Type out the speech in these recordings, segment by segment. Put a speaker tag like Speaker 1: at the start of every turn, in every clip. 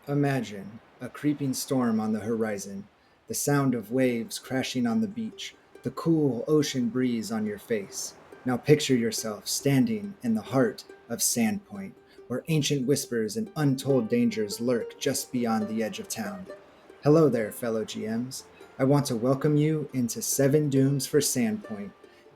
Speaker 1: Imagine a creeping storm on the horizon, the sound of waves crashing on the beach, the cool ocean breeze on your face. Now picture yourself standing in the heart of Sandpoint, where ancient whispers and untold dangers lurk just beyond the edge of town. Hello there, fellow GMs. I want to welcome you into 7 Dooms for Sandpoint.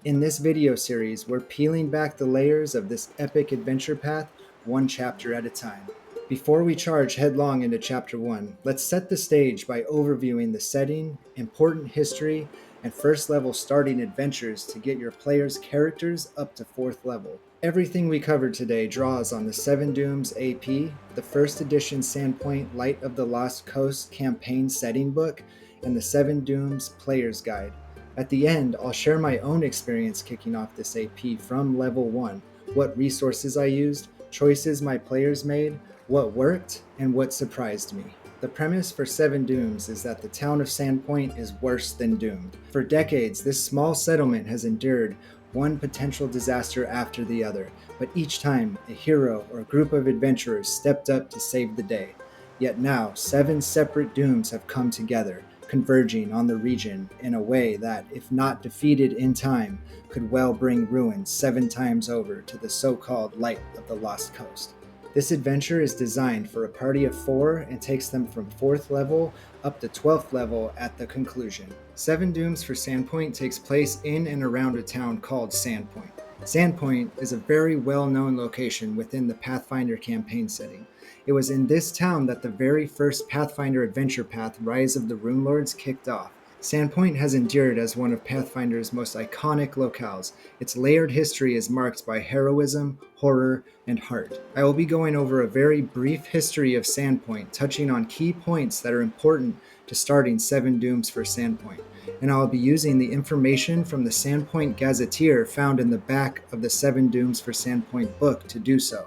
Speaker 1: In this video series, we're peeling back the layers of this epic adventure path one chapter at a time. Before we charge headlong into Chapter 1, let's set the stage by overviewing the setting, important history, and first level starting adventures to get your players' characters up to 4th level. Everything we covered today draws on the 7 Dooms AP, the first edition Sandpoint Light of the Lost Coast campaign setting book, and the 7 Dooms Player's Guide. At the end, I'll share my own experience kicking off this AP from level 1, what resources I used, choices my players made, what worked, and what surprised me. The premise for 7 Dooms is that the town of Sandpoint is worse than doomed. For decades, this small settlement has endured one potential disaster after the other, but each time a hero or group of adventurers stepped up to save the day. Yet now, 7 separate dooms have come together, converging on the region in a way that, if not defeated in time, could well bring ruin 7 times over to the so-called Light of the Lost Coast. This adventure is designed for a party of 4 and takes them from 4th level up to 12th level at the conclusion. 7 Dooms for Sandpoint takes place in and around a town called Sandpoint. Sandpoint is a very well-known location within the Pathfinder campaign setting. It was in this town that the very first Pathfinder adventure path, Rise of the Runelords, kicked off. Sandpoint has endured as one of Pathfinder's most iconic locales. Its layered history is marked by heroism, horror, and heart. I will be going over a very brief history of Sandpoint, touching on key points that are important to starting 7 Dooms for Sandpoint, and I will be using the information from the Sandpoint Gazetteer found in the back of the 7 Dooms for Sandpoint book to do so.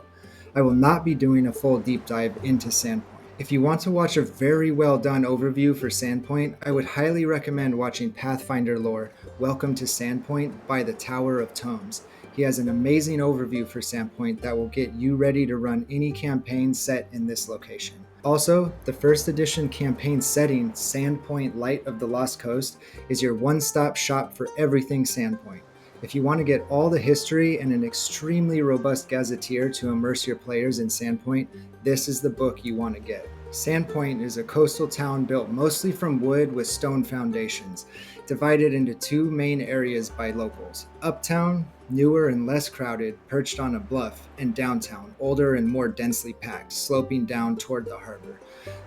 Speaker 1: I will not be doing a full deep dive into Sandpoint. If you want to watch a very well done overview for Sandpoint, I would highly recommend watching Pathfinder Lore, Welcome to Sandpoint by the Tower of Tomes. He has an amazing overview for Sandpoint that will get you ready to run any campaign set in this location. Also, the first edition campaign setting, Sandpoint Light of the Lost Coast, is your one-stop shop for everything Sandpoint. If you want to get all the history and an extremely robust gazetteer to immerse your players in Sandpoint, this is the book you want to get. Sandpoint is a coastal town built mostly from wood with stone foundations, divided into 2 main areas by locals. Uptown, newer and less crowded, perched on a bluff, and downtown, older and more densely packed, sloping down toward the harbor.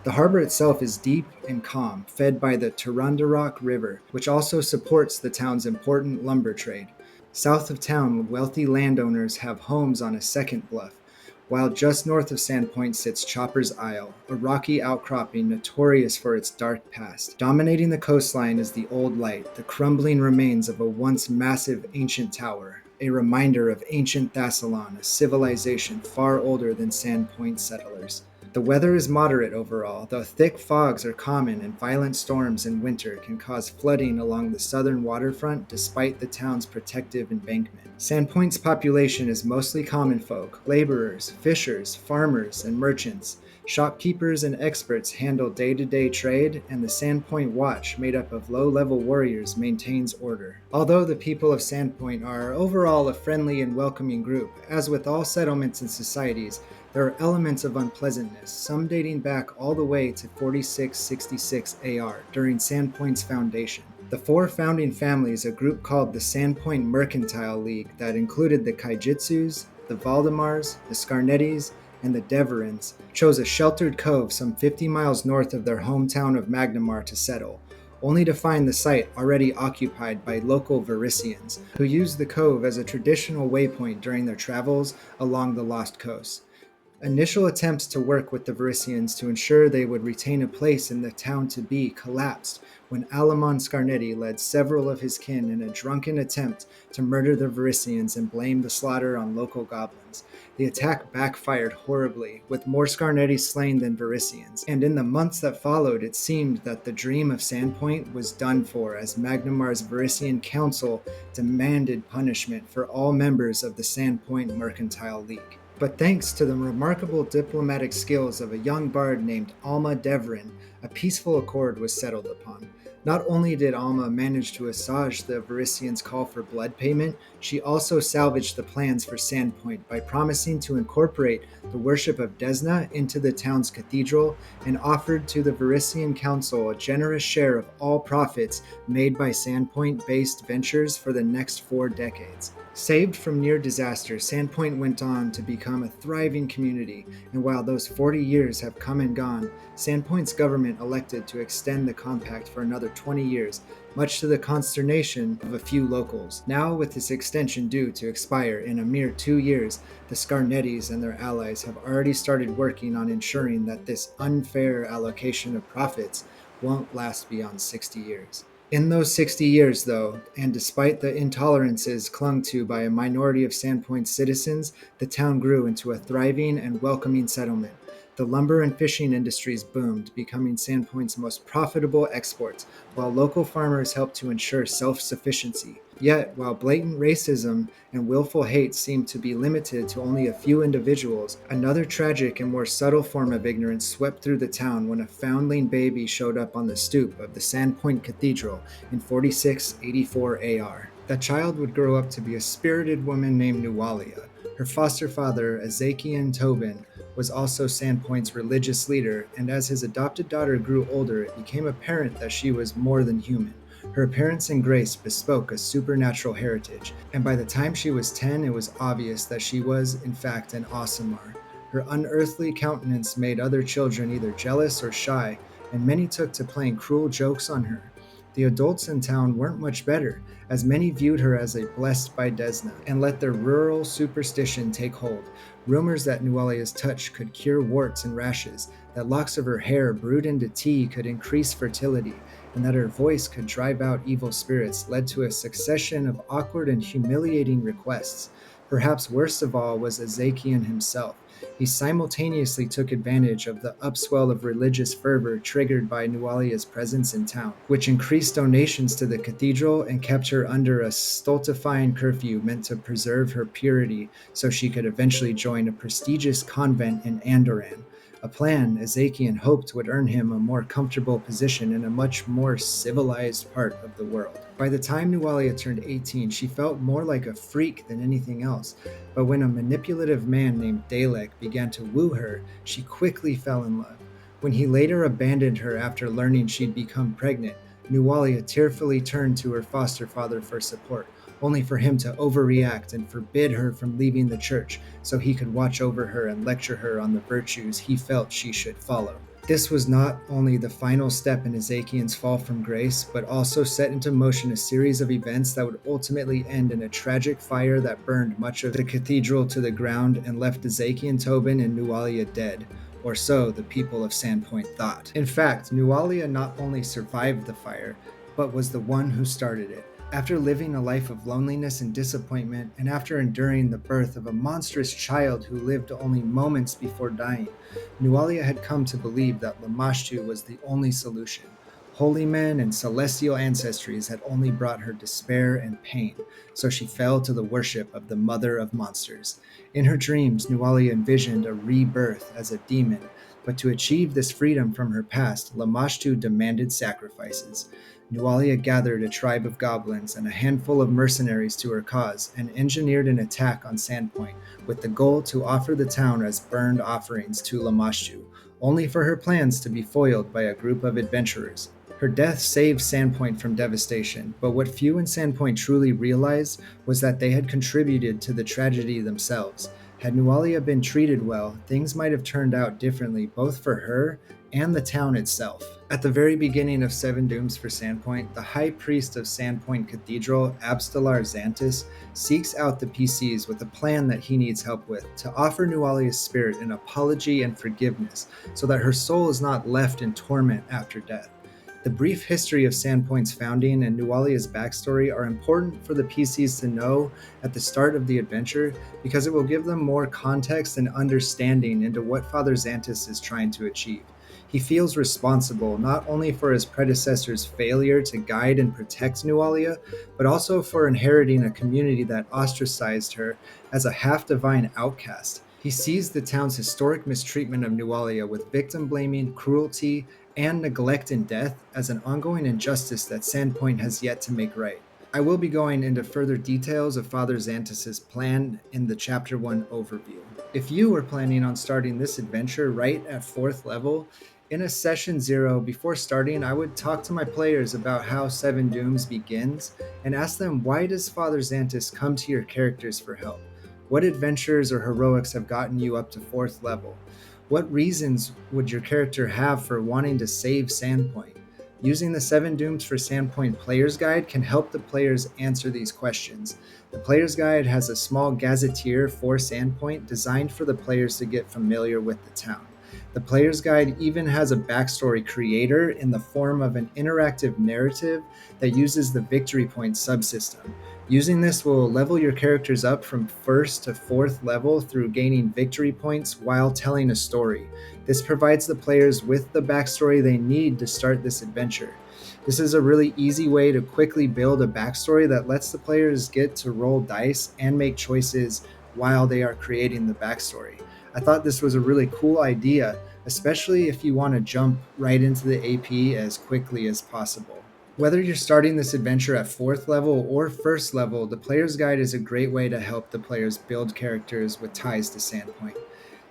Speaker 1: The harbor itself is deep and calm, fed by the Tarandarok River, which also supports the town's important lumber trade. South of town, wealthy landowners have homes on a second bluff, while just north of Sandpoint sits Chopper's Isle, a rocky outcropping notorious for its dark past. Dominating the coastline is the Old Light, the crumbling remains of a once massive ancient tower, a reminder of ancient Thassalon, a civilization far older than Sandpoint settlers. The weather is moderate overall, though thick fogs are common and violent storms in winter can cause flooding along the southern waterfront despite the town's protective embankment. Sandpoint's population is mostly common folk, laborers, fishers, farmers, and merchants. Shopkeepers and experts handle day-to-day trade, and the Sandpoint Watch, made up of low-level warriors, maintains order. Although the people of Sandpoint are overall a friendly and welcoming group, as with all settlements and societies, there are elements of unpleasantness, some dating back all the way to 4666 AR, during Sandpoint's foundation. The 4 founding families, a group called the Sandpoint Mercantile League that included the Kaijitsus, the Valdemars, the Scarnettis, and the Deverins, chose a sheltered cove some 50 miles north of their hometown of Magnamar to settle, only to find the site already occupied by local Varisians, who used the cove as a traditional waypoint during their travels along the Lost Coast. Initial attempts to work with the Varisians to ensure they would retain a place in the town to be collapsed when Alamon Scarnetti led several of his kin in a drunken attempt to murder the Varisians and blame the slaughter on local goblins. The attack backfired horribly, with more Scarnettis slain than Varisians, and in the months that followed it seemed that the dream of Sandpoint was done for as Magnamar's Varisian council demanded punishment for all members of the Sandpoint Mercantile League. But thanks to the remarkable diplomatic skills of a young bard named Alma Devrin, a peaceful accord was settled upon. Not only did Alma manage to assuage the Varisians' call for blood payment, she also salvaged the plans for Sandpoint by promising to incorporate the worship of Desna into the town's cathedral and offered to the Varisian Council a generous share of all profits made by Sandpoint-based ventures for the next 4 decades. Saved from near disaster, Sandpoint went on to become a thriving community, and while those 40 years have come and gone, Sandpoint's government elected to extend the compact for another 20 years, much to the consternation of a few locals. Now, with this extension due to expire in a mere 2 years, the Scarnettis and their allies have already started working on ensuring that this unfair allocation of profits won't last beyond 60 years. In those 60 years, though, and despite the intolerances clung to by a minority of Sandpoint's citizens, the town grew into a thriving and welcoming settlement. The lumber and fishing industries boomed, becoming Sandpoint's most profitable exports, while local farmers helped to ensure self-sufficiency. Yet, while blatant racism and willful hate seemed to be limited to only a few individuals, another tragic and more subtle form of ignorance swept through the town when a foundling baby showed up on the stoop of the Sandpoint Cathedral in 4684 AR. That child would grow up to be a spirited woman named Nualia. Her foster father, Ezekian Tobin, was also Sandpoint's religious leader, and as his adopted daughter grew older, it became apparent that she was more than human. Her appearance and grace bespoke a supernatural heritage, and by the time she was 10, it was obvious that she was, in fact, an Aasimar. Her unearthly countenance made other children either jealous or shy, and many took to playing cruel jokes on her. The adults in town weren't much better, as many viewed her as a blessed by Desna, and let their rural superstition take hold. Rumors that Nualia's touch could cure warts and rashes, that locks of her hair brewed into tea could increase fertility, and that her voice could drive out evil spirits led to a succession of awkward and humiliating requests. Perhaps worst of all was Ezekian himself. He simultaneously took advantage of the upswell of religious fervor triggered by Nualia's presence in town, which increased donations to the cathedral and kept her under a stultifying curfew meant to preserve her purity so she could eventually join a prestigious convent in Andoran, a plan Ezekian hoped would earn him a more comfortable position in a much more civilized part of the world. By the time Nualia turned 18, she felt more like a freak than anything else, but when a manipulative man named Dalek began to woo her, she quickly fell in love. When he later abandoned her after learning she'd become pregnant, Nualia tearfully turned to her foster father for support, only for him to overreact and forbid her from leaving the church so he could watch over her and lecture her on the virtues he felt she should follow. This was not only the final step in Ezekian's fall from grace, but also set into motion a series of events that would ultimately end in a tragic fire that burned much of the cathedral to the ground and left Ezekian Tobin and Nualia dead. Or so the people of Sandpoint thought. In fact, Nualia not only survived the fire, but was the one who started it. After living a life of loneliness and disappointment, and after enduring the birth of a monstrous child who lived only moments before dying, Nualia had come to believe that Lamashtu was the only solution. Holy men and celestial ancestries had only brought her despair and pain, so she fell to the worship of the Mother of Monsters. In her dreams, Nualia envisioned a rebirth as a demon, but to achieve this freedom from her past, Lamashtu demanded sacrifices. Nualia gathered a tribe of goblins and a handful of mercenaries to her cause and engineered an attack on Sandpoint with the goal to offer the town as burned offerings to Lamashtu, only for her plans to be foiled by a group of adventurers. Her death saved Sandpoint from devastation, but what few in Sandpoint truly realized was that they had contributed to the tragedy themselves. Had Nualia been treated well, things might have turned out differently both for her and the town itself. At the very beginning of Seven Dooms for Sandpoint, the High Priest of Sandpoint Cathedral, Abstelar Xantus, seeks out the PCs with a plan that he needs help with, to offer Nualia's spirit an apology and forgiveness, so that her soul is not left in torment after death. The brief history of Sandpoint's founding and Nualia's backstory are important for the PCs to know at the start of the adventure because it will give them more context and understanding into what Father Xantus is trying to achieve. He feels responsible not only for his predecessor's failure to guide and protect Nualia, but also for inheriting a community that ostracized her as a half-divine outcast. He sees the town's historic mistreatment of Nualia with victim blaming, cruelty, and neglect and death as an ongoing injustice that Sandpoint has yet to make right. I will be going into further details of Father Xanthus's plan in the Chapter 1 overview. If you are planning on starting this adventure right at 4th level, in a session 0 before starting, I would talk to my players about how Seven Dooms begins and ask them, why does Father Xanthus come to your characters for help? What adventures or heroics have gotten you up to 4th level? What reasons would your character have for wanting to save Sandpoint? Using the 7 Dooms for Sandpoint Player's Guide can help the players answer these questions. The Player's Guide has a small gazetteer for Sandpoint designed for the players to get familiar with the town. The Player's Guide even has a backstory creator in the form of an interactive narrative that uses the Victory Point subsystem. Using this will level your characters up from 1st to 4th level through gaining victory points while telling a story. This provides the players with the backstory they need to start this adventure. This is a really easy way to quickly build a backstory that lets the players get to roll dice and make choices while they are creating the backstory. I thought this was a really cool idea, especially if you want to jump right into the AP as quickly as possible. Whether you're starting this adventure at 4th level or 1st level, the Player's Guide is a great way to help the players build characters with ties to Sandpoint.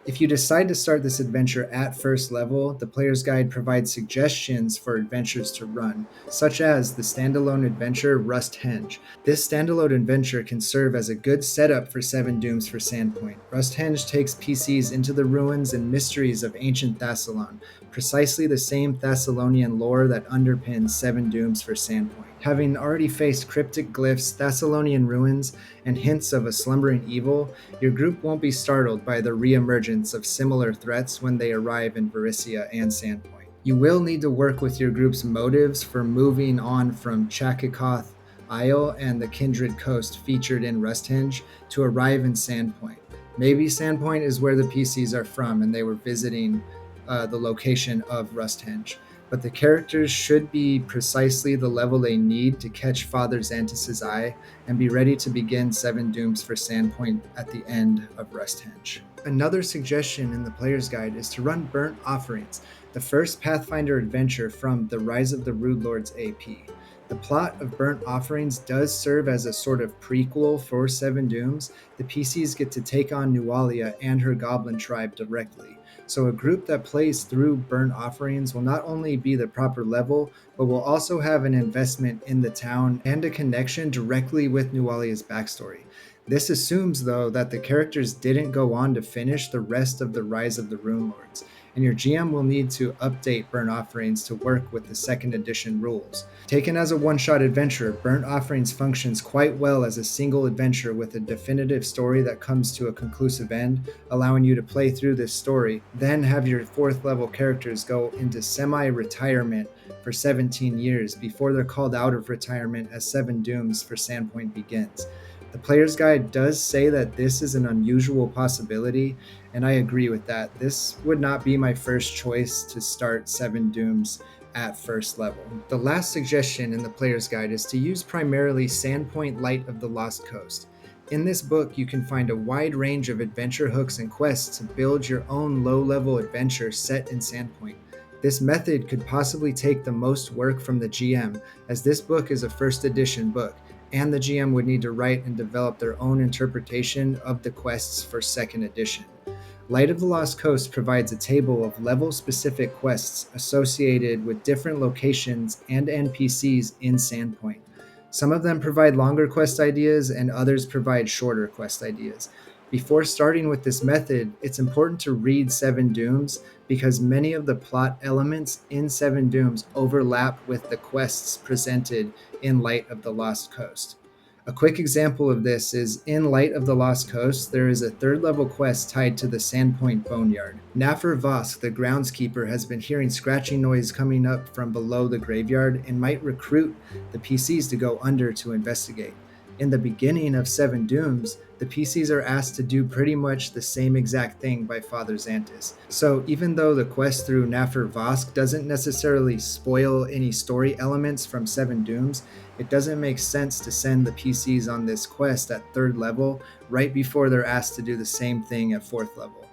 Speaker 1: If you decide to start this adventure at 1st level, the Player's Guide provides suggestions for adventures to run, such as the standalone adventure Rusthenge. This standalone adventure can serve as a good setup for 7 Dooms for Sandpoint. Rusthenge takes PCs into the ruins and mysteries of ancient Thassalon, precisely the same Thessalonian lore that underpins 7 Dooms for Sandpoint. Having already faced cryptic glyphs, Thessalonian ruins, and hints of a slumbering evil, your group won't be startled by the re-emergence of similar threats when they arrive in Varisia and Sandpoint. You will need to work with your group's motives for moving on from Chakikoth Isle and the Kindred Coast featured in Rusthenge to arrive in Sandpoint. Maybe Sandpoint is where the PCs are from and they were visiting the location of Rusthenge. But the characters should be precisely the level they need to catch Father Xanthus's eye and be ready to begin 7 Dooms for Sandpoint at the end of Rusthenge. Another suggestion in the Player's Guide is to run Burnt Offerings, the first Pathfinder adventure from the Rise of the Rude Lords AP. The plot of Burnt Offerings does serve as a sort of prequel for 7 Dooms. The PCs get to take on Nualia and her goblin tribe directly. So a group that plays through Burnt Offerings will not only be the proper level, but will also have an investment in the town and a connection directly with Nualia's backstory. This assumes, though, that the characters didn't go on to finish the rest of the Rise of the Rune Lords, and your GM will need to update Burnt Offerings to work with the 2nd edition rules. Taken as a one-shot adventure, Burnt Offerings functions quite well as a single adventure with a definitive story that comes to a conclusive end, allowing you to play through this story, then have your 4th level characters go into semi-retirement for 17 years before they're called out of retirement as 7 Dooms for Sandpoint begins. The Player's Guide does say that this is an unusual possibility, and I agree with that. This would not be my first choice to start 7 Dooms at 1st level. The last suggestion in the Player's Guide is to use primarily Sandpoint Light of the Lost Coast. In this book, you can find a wide range of adventure hooks and quests to build your own low-level adventure set in Sandpoint. This method could possibly take the most work from the GM, as this book is a 1st edition book, and the GM would need to write and develop their own interpretation of the quests for 2nd edition. Light of the Lost Coast provides a table of level-specific quests associated with different locations and NPCs in Sandpoint. Some of them provide longer quest ideas and others provide shorter quest ideas. Before starting with this method, it's important to read 7 Dooms because many of the plot elements in 7 Dooms overlap with the quests presented in Light of the Lost Coast. A quick example of this is in Light of the Lost Coast, there is a 3rd level quest tied to the Sandpoint Boneyard. Naffer Vosk, the groundskeeper, has been hearing scratching noise coming up from below the graveyard and might recruit the PCs to go under to investigate. In the beginning of Seven Dooms, the PCs are asked to do pretty much the same exact thing by Father Xantus. So even though the quest through Nafir Vosk doesn't necessarily spoil any story elements from Seven Dooms, it doesn't make sense to send the PCs on this quest at 3rd level right before they're asked to do the same thing at 4th level.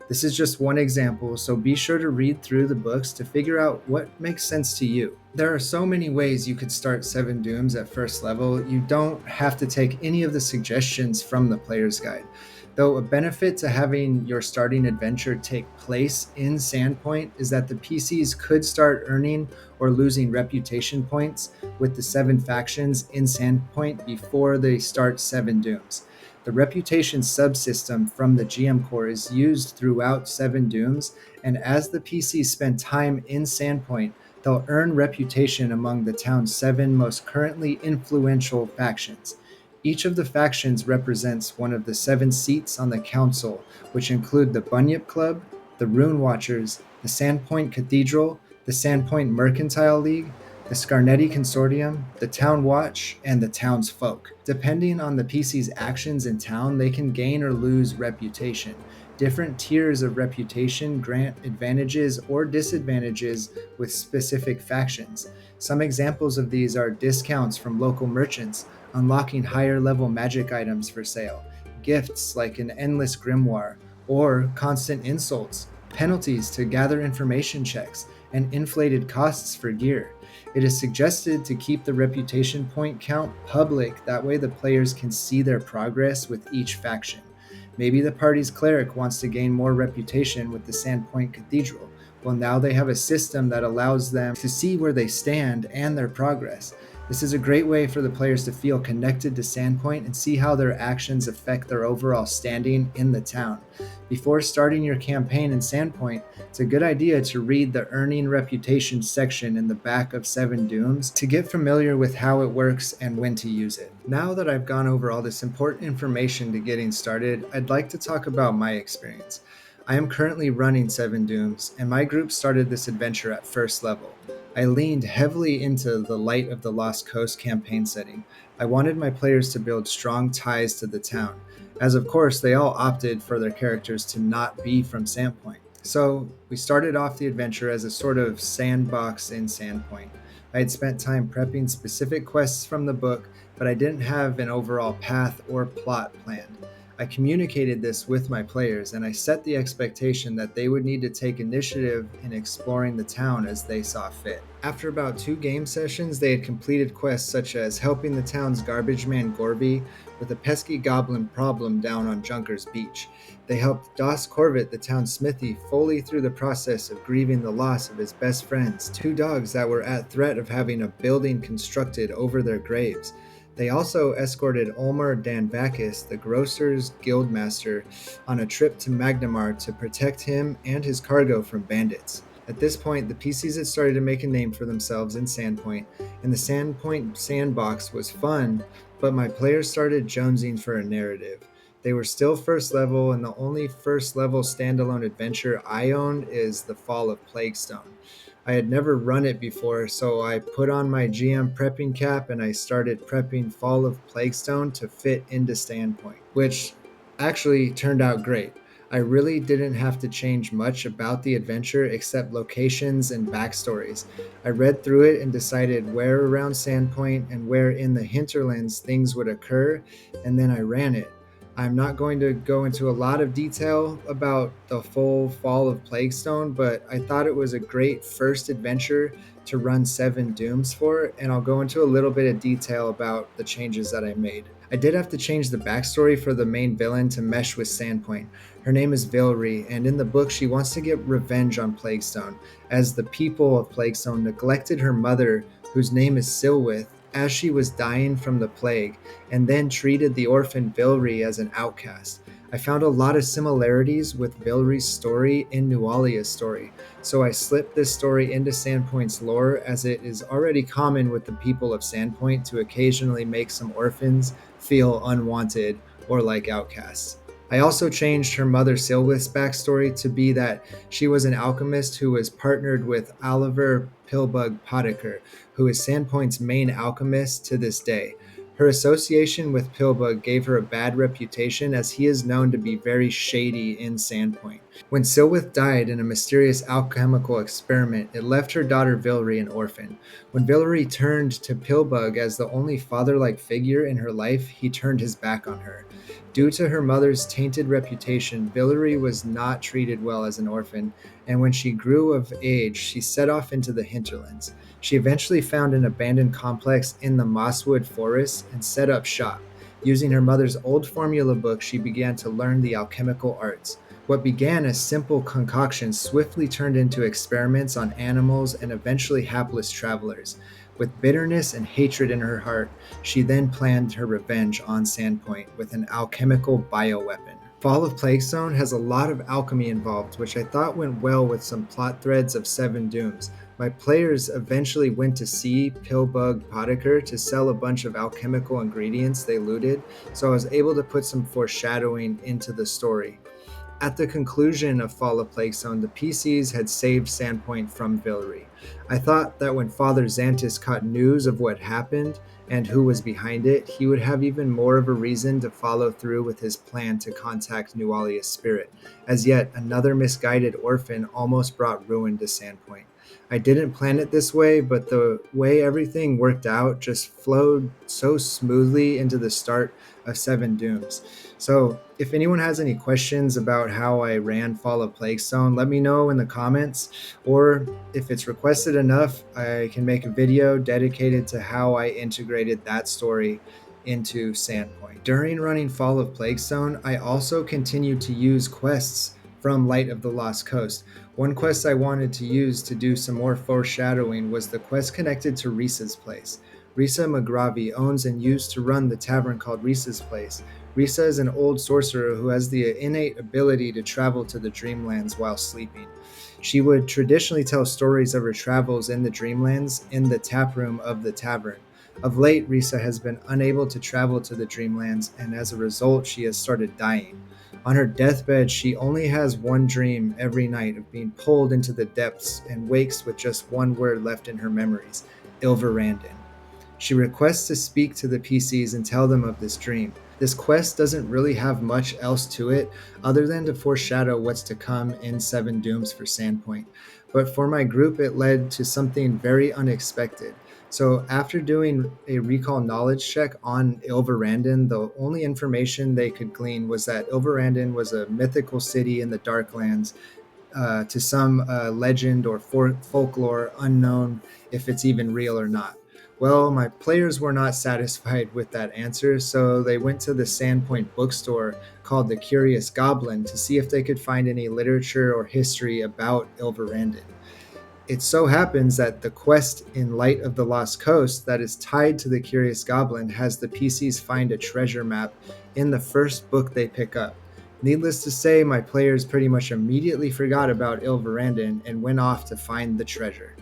Speaker 1: This is just one example, so be sure to read through the books to figure out what makes sense to you. There are so many ways you could start Seven Dooms at 1st level. You don't have to take any of the suggestions from the player's guide. Though a benefit to having your starting adventure take place in Sandpoint is that the PCs could start earning or losing reputation points with the 7 factions in Sandpoint before they start Seven Dooms. The reputation subsystem from the GM core is used throughout Seven Dooms, and as the PCs spend time in Sandpoint, they'll earn reputation among the town's 7 most currently influential factions. Each of the factions represents one of the 7 seats on the council, which include the Bunyip Club, the Rune Watchers, the Sandpoint Cathedral, the Sandpoint Mercantile League, the Scarnetti Consortium, the Town Watch, and the Townsfolk. Depending on the PC's actions in town, they can gain or lose reputation. Different tiers of reputation grant advantages or disadvantages with specific factions. Some examples of these are discounts from local merchants, unlocking higher level magic items for sale, gifts like an endless grimoire, or constant insults, penalties to gather information checks, and inflated costs for gear. It is suggested to keep the reputation point count public, that way the players can see their progress with each faction. Maybe the party's cleric wants to gain more reputation with the Sandpoint Cathedral. Well, now they have a system that allows them to see where they stand and their progress. This is a great way for the players to feel connected to Sandpoint and see how their actions affect their overall standing in the town. Before starting your campaign in Sandpoint, it's a good idea to read the Earning Reputation section in the back of Seven Dooms to get familiar with how it works and when to use it. Now that I've gone over all this important information to getting started, I'd like to talk about my experience. I am currently running Seven Dooms, and my group started this adventure at 1st level. I leaned heavily into the Light of the Lost Coast campaign setting. I wanted my players to build strong ties to the town, as of course they all opted for their characters to not be from Sandpoint. So we started off the adventure as a sort of sandbox in Sandpoint. I had spent time prepping specific quests from the book, but I didn't have an overall path or plot planned. I communicated this with my players, and I set the expectation that they would need to take initiative in exploring the town as they saw fit. After about 2 game sessions, they had completed quests such as helping the town's garbage man Gorby with a pesky goblin problem down on Junkers Beach. They helped Doss Corvett, the town's smithy, fully through the process of grieving the loss of his best friends, 2 dogs that were at threat of having a building constructed over their graves. They also escorted Olmar Danvakis, the Grocer's Guildmaster, on a trip to Magnamar to protect him and his cargo from bandits. At this point, the PCs had started to make a name for themselves in Sandpoint, and the Sandpoint sandbox was fun, but my players started jonesing for a narrative. They were still 1st level, and the only 1st level standalone adventure I own is the Fall of Plaguestone. I had never run it before, so I put on my GM prepping cap and I started prepping Fall of Plaguestone to fit into Standpoint, which actually turned out great. I really didn't have to change much about the adventure except locations and backstories. I read through it and decided where around Sandpoint and where in the hinterlands things would occur, and then I ran it. I'm not going to go into a lot of detail about the full Fall of Plaguestone, but I thought it was a great first adventure to run Seven Dooms for, and I'll go into a little bit of detail about the changes that I made. I did have to change the backstory for the main villain to mesh with Sandpoint. Her name is Vilry, and in the book she wants to get revenge on Plaguestone, as the people of Plaguestone neglected her mother, whose name is Silwith, as she was dying from the plague, and then treated the orphan Vilry as an outcast. I found a lot of similarities with Vilry's story in Nualia's story, so I slipped this story into Sandpoint's lore, as it is already common with the people of Sandpoint to occasionally make some orphans feel unwanted or like outcasts. I also changed her mother Silwith's backstory to be that she was an alchemist who was partnered with Oliver Pillbug Potiker, who is Sandpoint's main alchemist to this day. Her association with Pillbug gave her a bad reputation, as he is known to be very shady in Sandpoint. When Silwith died in a mysterious alchemical experiment, it left her daughter Vilry an orphan. When Vilry turned to Pillbug as the only father-like figure in her life, he turned his back on her. Due to her mother's tainted reputation, Vilry was not treated well as an orphan, and when she grew of age, she set off into the hinterlands. She eventually found an abandoned complex in the Mosswood Forest and set up shop. Using her mother's old formula book, she began to learn the alchemical arts. What began as simple concoctions swiftly turned into experiments on animals and eventually hapless travelers. With bitterness and hatred in her heart, she then planned her revenge on Sandpoint with an alchemical bioweapon. Fall of Plaguestone has a lot of alchemy involved, which I thought went well with some plot threads of Seven Dooms. My players eventually went to see Pillbug Potiker to sell a bunch of alchemical ingredients they looted, so I was able to put some foreshadowing into the story. At the conclusion of Fall of Plaguestone, the PCs had saved Sandpoint from Vilry. I thought that when Father Xantus caught news of what happened and who was behind it, he would have even more of a reason to follow through with his plan to contact Nualia's spirit, as yet another misguided orphan almost brought ruin to Sandpoint. I didn't plan it this way, but the way everything worked out just flowed so smoothly into the start of Seven Dooms. So, if anyone has any questions about how I ran Fall of Plaguestone, let me know in the comments, or if it's requested enough, I can make a video dedicated to how I integrated that story into Sandpoint. During running Fall of Plaguestone, I also continued to use quests from Light of the Lost Coast. One quest I wanted to use to do some more foreshadowing was the quest connected to Risa's place. Risa McGravy owns and used to run the tavern called Risa's Place. Risa is an old sorcerer who has the innate ability to travel to the Dreamlands while sleeping. She would traditionally tell stories of her travels in the Dreamlands in the taproom of the tavern. Of late, Risa has been unable to travel to the Dreamlands, and as a result, she has started dying. On her deathbed, she only has one dream every night of being pulled into the depths and wakes with just one word left in her memories: Ilverandin. She requests to speak to the PCs and tell them of this dream. This quest doesn't really have much else to it other than to foreshadow what's to come in Seven Dooms for Sandpoint. But for my group, it led to something very unexpected. So after doing a recall knowledge check on Ilverandin, the only information they could glean was that Ilverandin was a mythical city in the Darklands, to some legend or folklore unknown if it's even real or not. Well, my players were not satisfied with that answer, so they went to the Sandpoint bookstore called the Curious Goblin to see if they could find any literature or history about Ilverandin. It so happens that the quest in Light of the Lost Coast that is tied to the Curious Goblin has the PCs find a treasure map in the first book they pick up. Needless to say, my players pretty much immediately forgot about Ilverandin and went off to find the treasure.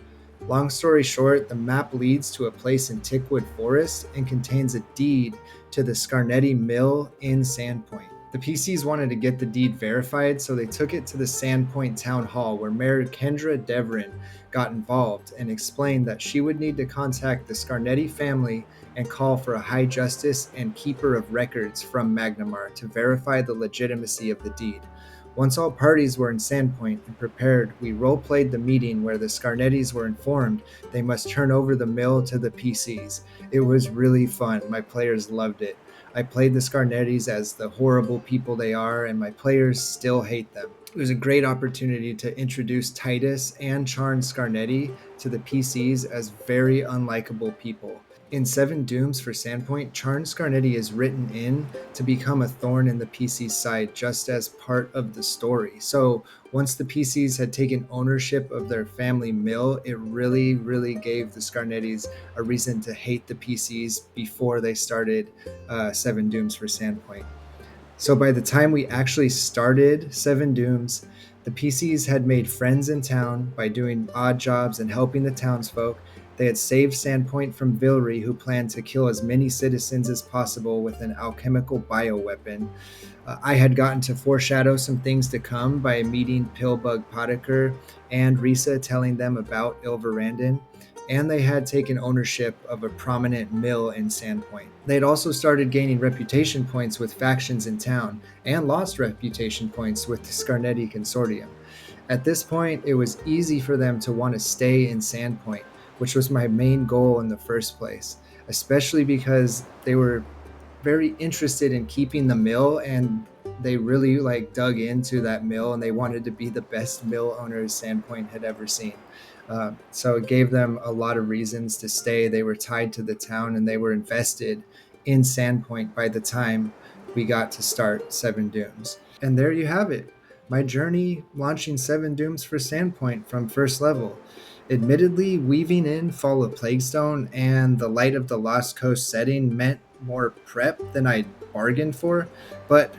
Speaker 1: Long story short, the map leads to a place in Tickwood Forest and contains a deed to the Scarnetti Mill in Sandpoint. The PCs wanted to get the deed verified, so they took it to the Sandpoint Town Hall, where Mayor Kendra Devrin got involved and explained that she would need to contact the Scarnetti family and call for a High Justice and Keeper of Records from Magnamar to verify the legitimacy of the deed. Once all parties were in Sandpoint and prepared, we role-played the meeting where the Scarnettis were informed they must turn over the mill to the PCs. It was really fun. My players loved it. I played the Scarnettis as the horrible people they are, and my players still hate them. It was a great opportunity to introduce Titus and Charn Scarnetti to the PCs as very unlikable people. In Seven Dooms for Sandpoint, Charn Scarnetti is written in to become a thorn in the PC's side just as part of the story. So once the PCs had taken ownership of their family mill, it really gave the Scarnettis a reason to hate the PCs before they started Seven Dooms for Sandpoint. So by the time we actually started Seven Dooms, the PCs had made friends in town by doing odd jobs and helping the townsfolk. They had saved Sandpoint from Vilry, who planned to kill as many citizens as possible with an alchemical bioweapon. I had gotten to foreshadow some things to come by meeting Pillbug Potiker and Risa telling them about Ilverandin. and they had taken ownership of a prominent mill in Sandpoint. They had also started gaining reputation points with factions in town and lost reputation points with the Scarnetti Consortium. At this point, it was easy for them to want to stay in Sandpoint, which was my main goal in the first place, especially because they were very interested in keeping the mill, and they really dug into that mill, and they wanted to be the best mill owners Sandpoint had ever seen. So it gave them a lot of reasons to stay. They were tied to the town, and they were invested in Sandpoint by the time we got to start Seven Dooms. And there you have it, my journey launching Seven Dooms for Sandpoint from first level. Admittedly, weaving in Fall of Plaguestone and the Light of the Lost Coast setting meant more prep than I bargained for, but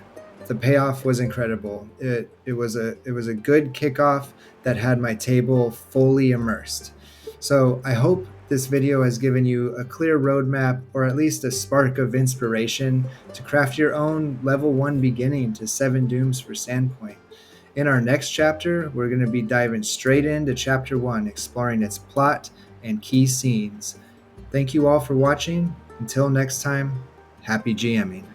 Speaker 1: the payoff was incredible. It was a good kickoff that had my table fully immersed. So I hope this video has given you a clear roadmap, or at least a spark of inspiration to craft your own level 1 beginning to Seven Dooms for Sandpoint. In our next chapter, we're going to be diving straight into Chapter 1, exploring its plot and key scenes. Thank you all for watching. Until next time, happy GMing.